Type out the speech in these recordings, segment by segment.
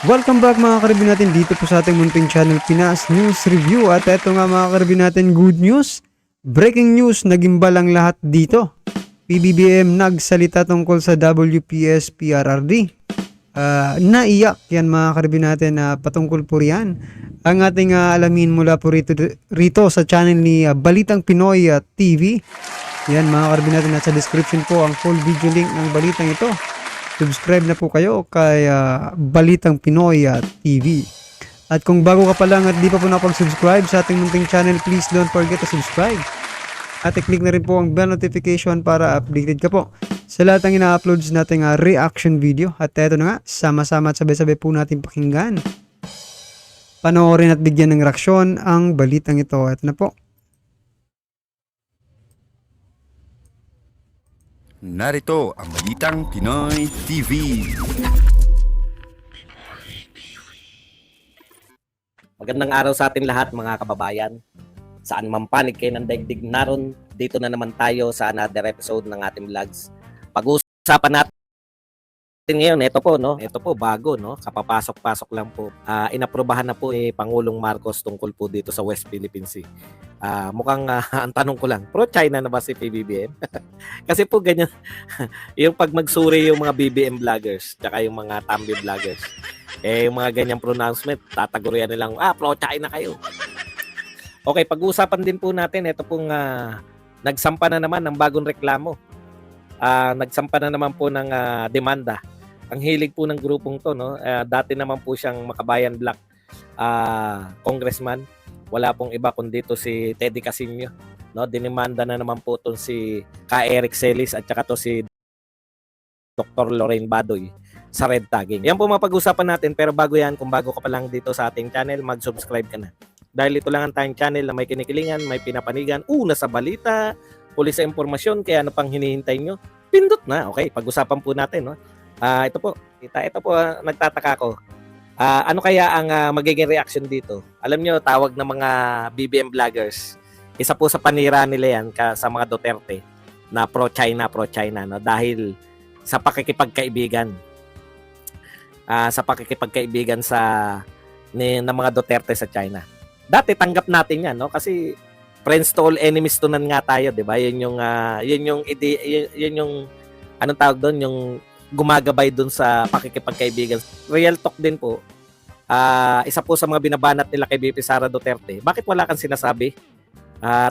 Welcome back mga karibin natin dito po sa ating munting channel Pinas News Review. At eto nga mga karibin natin, good news. Breaking news, nagimbal ang lahat dito. PBBM nagsalita tungkol sa WPS PRRD. Naiyak yan mga karibin natin na patungkol po riyan. Ang ating alamin mula po rito sa channel ni Balitang Pinoy TV. Yan mga karibin natin, nasa description po ang full video link ng balitang ito. Subscribe na po kayo kay Balitang Pinoy TV. At kung bago ka pa lang at di pa po nakapag-subscribe sa ating munting channel, please don't forget to subscribe. At i-click na rin po ang bell notification para updated ka po sa lahat ng ina-uploads nating reaction video. At eto na nga, sama-sama at sabay-sabay po natin pakinggan. Panoorin at bigyan ng reaksyon ang balitang ito. Eto na po. Narito ang Balitang Pinoy TV. Magandang araw sa atin lahat mga kababayan. Saan man panig kayo ng daigdig naron, dito na naman tayo sa another episode ng ating vlogs. Pag-uusapan natin ngayon, ito po bago, no? Kapapasok-pasok lang po. Inaprobahan na po Pangulong Marcos tungkol po dito sa West Philippine Sea. Mukhang ang tanong ko lang, pro-China na ba si PBBM? Kasi po ganyan, yung pag magsuri yung mga BBM vloggers, tsaka yung mga Tambi vloggers, yung mga ganyang pronouncement, tatagurian nilang, pro-China kayo. Okay, pag-uusapan din po natin, ito pong nagsampa na naman ng bagong reklamo. Nagsampa na naman po ng demanda. Ang hilig po ng grupong to, no? Dati naman po siyang Makabayan Black congressman. Wala pong iba kundi to si Teddy Casino, no? Dinimanda na naman po itong si Ka Eric Celis at saka to si Dr. Lorraine Badoy sa red tagging. Yan po mga pag-usapan natin, pero bago yan, kung bago ka pa lang dito sa ating channel, mag-subscribe ka na. Dahil ito lang ang tayong channel na may kinikilingan, may pinapanigan, una sa balita, huli sa impormasyon, kaya ano pang hinihintay nyo? Pindot na. Okay, pag-usapan po natin, no? Ito po, nagtataka ko. Ano kaya ang magiging reaction dito? Alam nyo, tawag ng mga BBM vloggers, isa po sa panira nila yan sa mga Duterte na pro-China, no? Dahil sa pakikipagkaibigan. Sa pakikipagkaibigan ng mga Duterte sa China. Dati tanggap natin yan, no? Kasi friends to all, enemies to none nga tayo, 'di ba? Yun yung anong tawag doon, yung gumagabay doon sa pakikipagkaibigan. Real talk din po. Isa po sa mga binabanat nila kay VP Sara Duterte. Bakit wala kang sinasabi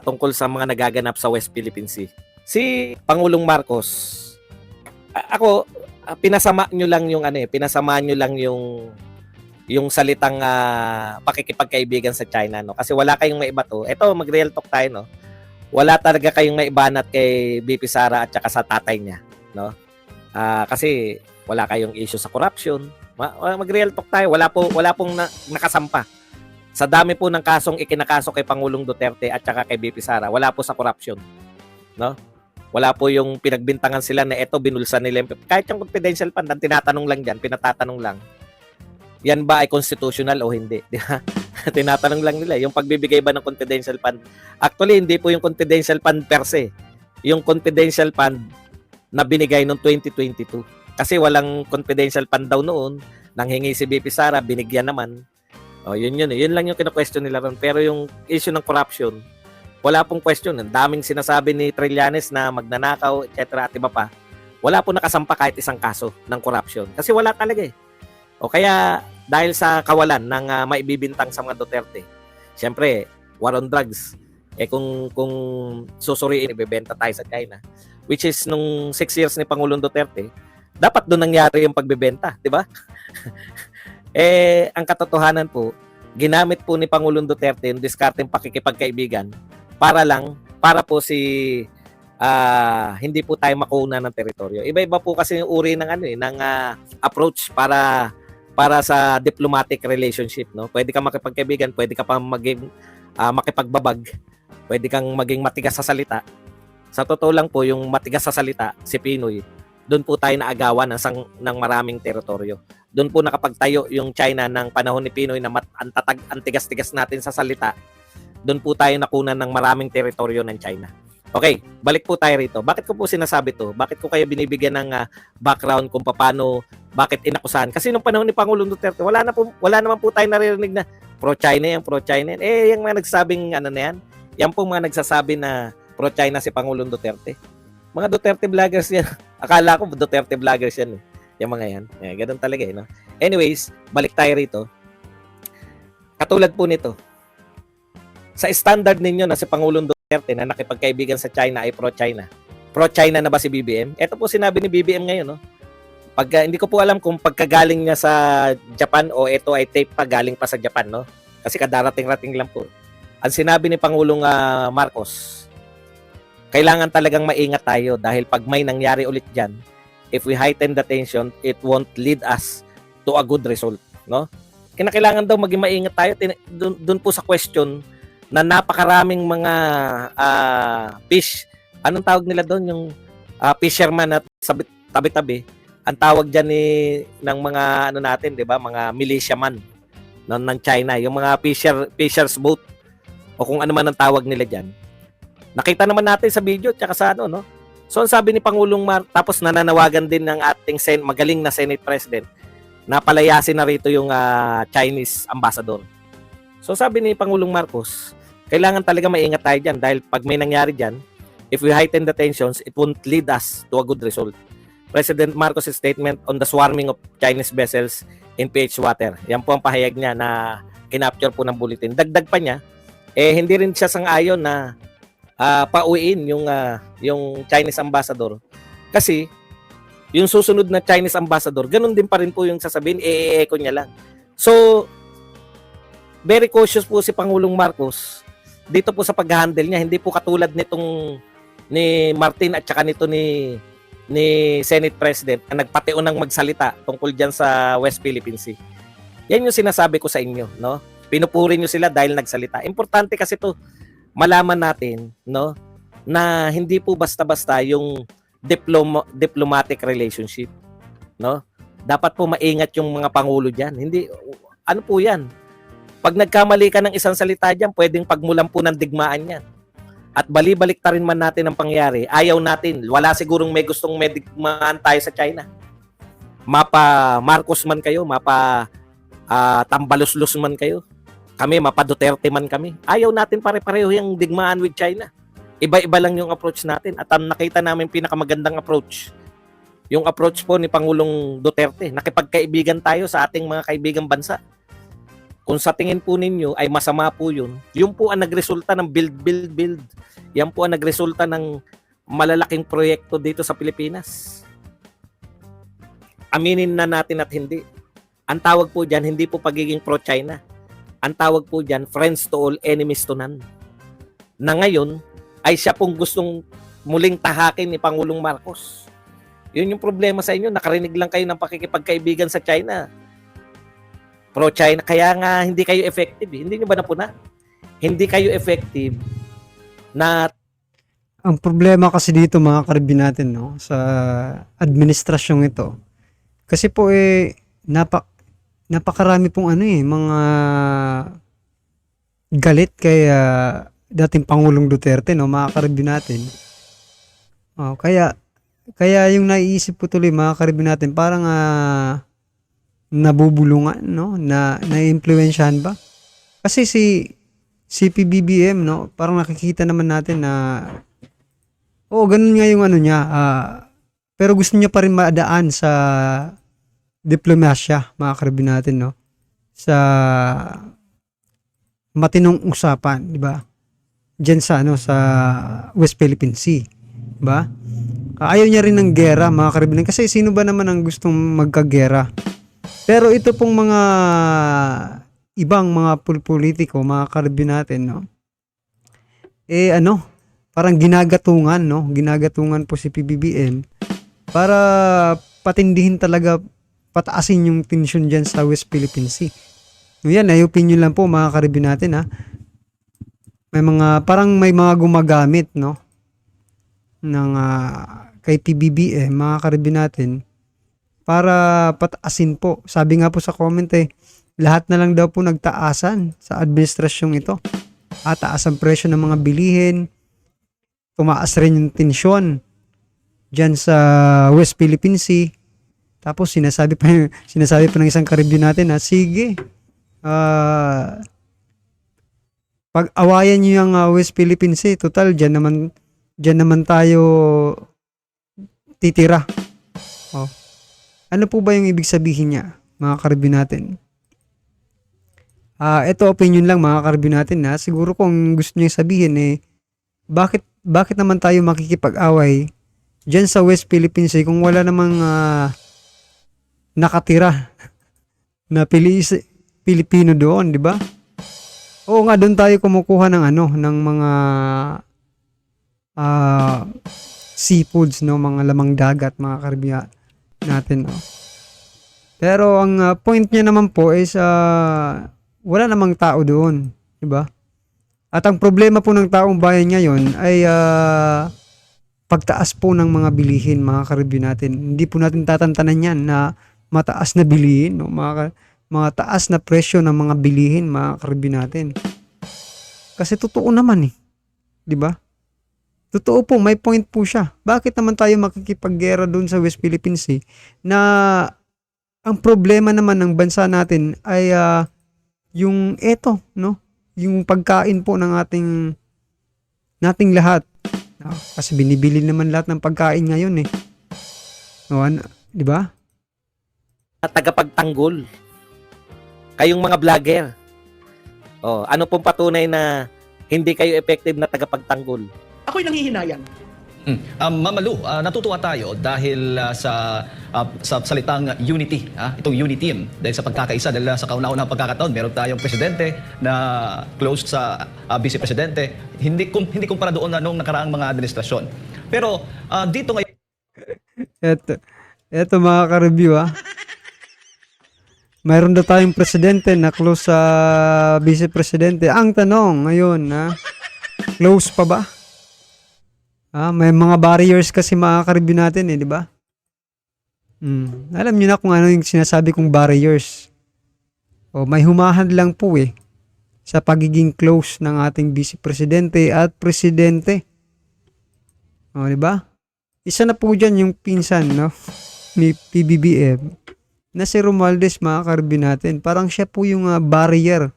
tungkol sa mga nagaganap sa West Philippine Sea? Si Pangulong Marcos, pinasama nyo lang yung salitang pakikipagkaibigan sa China, no? Kasi wala kayong maibato. Ito, mag-real talk tayo, no? Wala talaga kayong maibanat kay VP Sara at saka sa tatay niya, no? Kasi wala kayong issue sa corruption. Mag-real talk tayo. Wala pong nakasampa. Sa dami po ng kasong ikinakaso kay Pangulong Duterte at saka kay VP Sara, wala po sa corruption, no? Wala po yung pinagbintangan sila na eto binulsa nila. Kahit yung confidential fund, ang tinatanong lang diyan, pinatatanong lang, yan ba ay constitutional o hindi? Tinatanong lang nila, yung pagbibigay ba ng confidential fund. Actually, hindi po yung confidential fund per se. Yung confidential fund na binigay noong 2022. Kasi walang confidential fund daw noon. Nanghingi si BP Sara, binigyan naman. Yun. Yun lang yung kino-question nila ron. Pero yung issue ng corruption, wala pong question. Ang daming sinasabi ni Trillanes na magnanakaw, etc. at iba pa. Wala po nakasampa kahit isang kaso ng corruption. Kasi wala talaga eh. O kaya dahil sa kawalan ng maibibintang sa mga Duterte, siyempre, war on drugs. Kung susuriin, ibebenta tayo sa China. Which is, nung 6 years ni Pangulong Duterte, dapat doon nangyari yung pagbebenta, di ba? Ang katotohanan po, ginamit po ni Pangulong Duterte yung diskarteng pakikipagkaibigan para po hindi po tayo makuha ng teritoryo. Iba-iba po kasi yung uri ng approach para sa diplomatic relationship, no? Pwede kang makipagkaibigan, pwede ka pa maging makipagbabag, pwede kang maging matigas sa salita. Sa totoo lang po, yung matigas sa salita, si Pinoy, doon po tayo naagawan ng maraming teritoryo. Doon po nakapagtayo yung China ng panahon ni Pinoy na ang tigas-tigas natin sa salita. Doon po tayo nakunan ng maraming teritoryo ng China. Okay, balik po tayo rito. Bakit ko po sinasabi to? Bakit ko kayo binibigyan ng background kung paano, bakit inakusahan? Kasi nung panahon ni Pangulong Duterte, wala naman po tayo naririnig na pro-China yan, pro-China yan. Yung mga nagsasabing ano na yan, yan po mga nagsasabi na pro-China si Pangulong Duterte. Mga Duterte vloggers yan. Akala ko Duterte vloggers yan. Yung mga yan. Ganun talaga no? Anyways, balik tayo rito. Katulad po nito. Sa standard ninyo na si Pangulong Duterte na nakipagkaibigan sa China ay pro-China. Pro-China na ba si BBM? Ito po sinabi ni BBM ngayon. No? Hindi ko po alam kung pagkagaling niya sa Japan o ito ay tape pa galing pa sa Japan. No? Kasi kadarating-rating lang po. Ang sinabi ni Pangulong Marcos, kailangan talagang maingat tayo dahil pag may nangyari ulit dyan, if we heighten the tension, it won't lead us to a good result. No? Kinakailangan daw maging maingat tayo. Doon po sa question na napakaraming mga fish. Anong tawag nila doon? Yung fisherman at tabi-tabi. Ang tawag dyan ng mga ano natin, 'di ba? Mga militiaman ng China, yung mga fishers boat o kung ano man ang tawag nila dyan. Nakita naman natin sa video tsaka sa ano, no? So, ang sabi ni Pangulong tapos nananawagan din ng ating magaling na Senate President na palayasin na rito yung Chinese ambassador. So, sabi ni Pangulong Marcos, kailangan talaga maingat tayo dyan dahil pag may nangyari dyan, if we heighten the tensions, it won't lead us to a good result. President Marcos' statement on the swarming of Chinese vessels in PH water. Yan po ang pahayag niya na kinapture po ng bulletin. Dagdag pa niya, hindi rin siya sang-ayon na pauwiin yung Chinese ambassador. Kasi yung susunod na Chinese ambassador, ganun din pa rin po yung sasabihin, echo niya lang. So, very cautious po si Pangulong Marcos dito po sa pag-handle niya. Hindi po katulad nitong ni Martin at saka nito ni Senate President na nagpatiunang magsalita tungkol dyan sa West Philippine Sea. Yan yung sinasabi ko sa inyo, no? Pinupuri nyo sila dahil nagsalita. Importante kasi to malaman natin, no, na hindi po basta-basta yung diplomatic relationship, no? Dapat po maingat yung mga pangulo diyan. Hindi ano po 'yan. Pag nagkamali ka ng isang salita diyan, pwedeng pagmulan po ng digmaan 'yan. At bali-balik ta rin man natin ang pangyari. Ayaw natin. Wala sigurong may gustong digmaan tayo sa China. Mapa Marcos man kayo, mapa Tambaluslos man kayo. Kami, mapa Duterte man kami. Ayaw natin pare-pareho yung digmaan with China. Iba-iba lang yung approach natin. At ang nakita namin pinakamagandang approach, yung approach po ni Pangulong Duterte. Nakipagkaibigan tayo sa ating mga kaibigang bansa. Kung sa tingin po ninyo ay masama po yun, yun po ang nagresulta ng build. Yan po ang nagresulta ng malalaking proyekto dito sa Pilipinas. Aminin na natin at hindi. Ang tawag po dyan, hindi po pagiging pro-China. Ang tawag po dyan, friends to all, enemies to none. Na ngayon, ay siya pong gustong muling tahakin ni Pangulong Marcos. Yun yung problema sa inyo. Nakarinig lang kayo ng pakikipagkaibigan sa China. Pro-China. Kaya nga, hindi kayo effective. Hindi nyo ba napuna? Hindi kayo effective na... Ang problema kasi dito mga karibin natin, no, sa administrasyong ito. Kasi po napakarami pong mga galit kay dating Pangulong Duterte, no, mga karibin natin. Kaya yung naiisip ko tuloy mga karibin natin, parang nabubulungan, no, na-impluwensyahan ba? Kasi si PBBM, no, parang nakikita naman natin na ganun nga yung niya, pero gusto niya pa rin madaan sa diplomasya, mga karibin natin, no, sa matinong usapan, di ba? Diyan sa sa West Philippine Sea, di ba? Ayaw niya rin ng gera, mga karibin, kasi sino ba naman ang gustong magkagera? Pero ito pong mga ibang mga politiko, mga karibin natin, no, parang ginagatungan, no, ginagatungan po si PBBM para patindihin talaga, pataasin yung tension dyan sa West Philippine Sea. Yan, ay opinion lang po mga karibin natin, May mga gumagamit, no, ng kay PBBM, mga karibin natin, para pataasin po. Sabi nga po sa comment lahat na lang daw po nagtaasan sa administrasyong ito. Taas ang presyo ng mga bilihin. tumaas rin yung tensyon dyan sa West Philippine Sea. Tapos sinasabi pa ng isang ka-review natin na sige, pag-awayan nyo yung West Philippine Sea, total dyan naman tayo titira. Oh. Ano po ba yung ibig sabihin niya, mga ka-review natin? Ito opinion lang mga ka-review natin na siguro kung gusto niyo sabihin bakit naman tayo makikipag-away dyan sa West Philippine Sea kung wala namang nakatira na Pilipino doon, di ba? Oo nga, doon tayo kumukuha ng ng mga seafoods, no, mga lamang dagat, mga ka-review natin, no. Pero ang point niya naman po is wala namang tao doon, di ba? At ang problema po ng taong bayan ngayon ay pagtaas po ng mga bilihin, mga ka-review natin. Hindi po natin tatantanan yan na mataas na bilihin, no? Mga taas na presyo ng mga bilihin, mga ka-review natin. Kasi totoo naman di ba? Totoo po, may point po siya. Bakit naman tayo makikipaggera doon sa West Philippine Sea na ang problema naman ng bansa natin ay yung yung pagkain po ng nating lahat. Kasi binibili naman lahat ng pagkain ngayon di ba? Tagapagtanggol. Kayong mga vlogger. Ano pong patunay na hindi kayo effective na tagapagtanggol? Ako'y nanghihinayang. Mamalu, natutuwa tayo dahil sa salitang unity, itong unity team. Dahil sa pagkakaisa, dahil sa kauna-unang pagkakataon, meron tayong presidente na close sa vice-presidente. Hindi kumpara doon nung nakaraang mga administrasyon. Pero dito ngayon... Eto mga ka-review mayroon daw tayong presidente na close sa vice-presidente. Ang tanong ngayon, close pa ba? May mga barriers kasi mga ka-review natin di ba? Alam niyo na kung ano yung sinasabi kong barriers. May humahad lang po sa pagiging close ng ating vice-presidente at presidente. Di ba? Isa na po dyan yung pinsan, ni PBBM na si Romualdez, mga ka-review natin. Parang siya po yung barrier,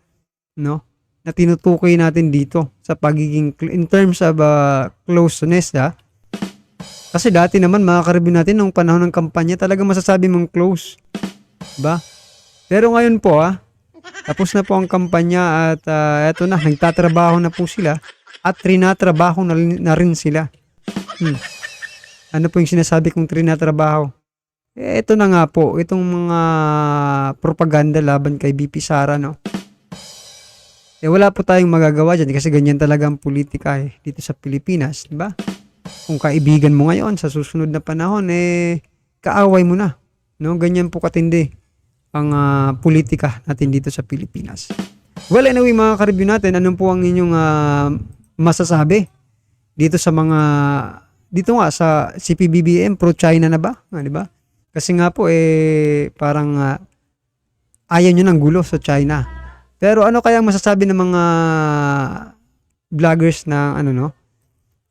na tinutukoy natin dito sa pagiging in terms of closeness, Kasi dati naman, mga ka-review natin, nung panahon ng kampanya, talaga masasabi mong close. Diba? Pero ngayon po, tapos na po ang kampanya at eto na, nagtatrabaho na po sila at trinatrabaho na rin sila. Ano po yung sinasabi kong trinatrabaho? Ito na nga po, itong mga propaganda laban kay BP Sara, wala po tayong magagawa dyan kasi ganyan talaga ang politika dito sa Pilipinas, di ba? Kung kaibigan mo ngayon sa susunod na panahon, kaaway mo na, Ganyan po katindi ang politika natin dito sa Pilipinas. Well, anyway, mga ka-review natin, anong po ang inyong masasabi dito sa dito nga sa CPBBM, pro-China na ba? Di ba? Kasi nga po, parang ayaw nyo ng gulo sa China. Pero ano kaya masasabi ng mga vloggers na,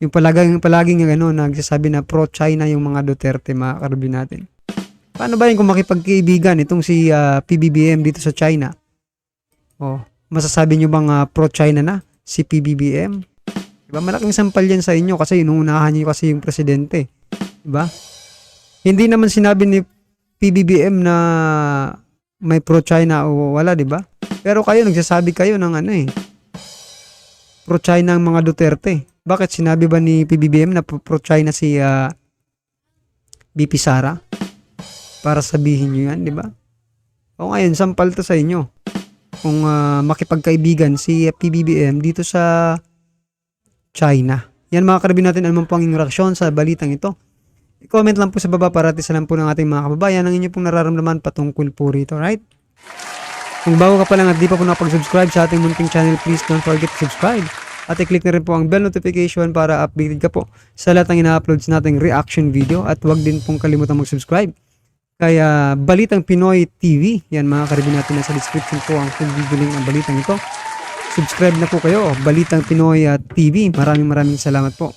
yung palaging nagsasabi na pro-China yung mga Duterte, mga ka-review natin. Paano ba yun kung makipagkaibigan itong si PBBM dito sa China? Masasabi nyo bang pro-China na si PBBM? Diba? Malaking sampal yan sa inyo kasi inuunahan nyo kasi yung presidente. Diba? Hindi naman sinabi ni PBBM na may pro-China o wala, di ba? Pero kayo, nagsasabi kayo ng pro-China ang mga Duterte. Bakit sinabi ba ni PBBM na pro-China si BP Sara? Para sabihin nyo yan, di ba? O ngayon, sampal to sa inyo. Kung makipagkaibigan si PBBM dito sa China. Yan mga ka-review natin, ano man po ang inyong reaksyon sa balitang ito. I-comment lang po sa baba para tisalan po ng ating mga kababayan ang inyo pong nararamdaman patungkol po rito, right? Kung bago ka pa lang at di pa po nakapag-subscribe sa ating munting channel, please don't forget to subscribe. At i-click na rin po ang bell notification para updated ka po sa lahat ng ina-uploads nating reaction video. At huwag din pong kalimutan mag-subscribe. Kaya Balitang Pinoy TV, yan mga ka-review natin, nasa description po ang full video link ng balitang ito. Subscribe na po kayo, Balitang Pinoy TV. Maraming salamat po.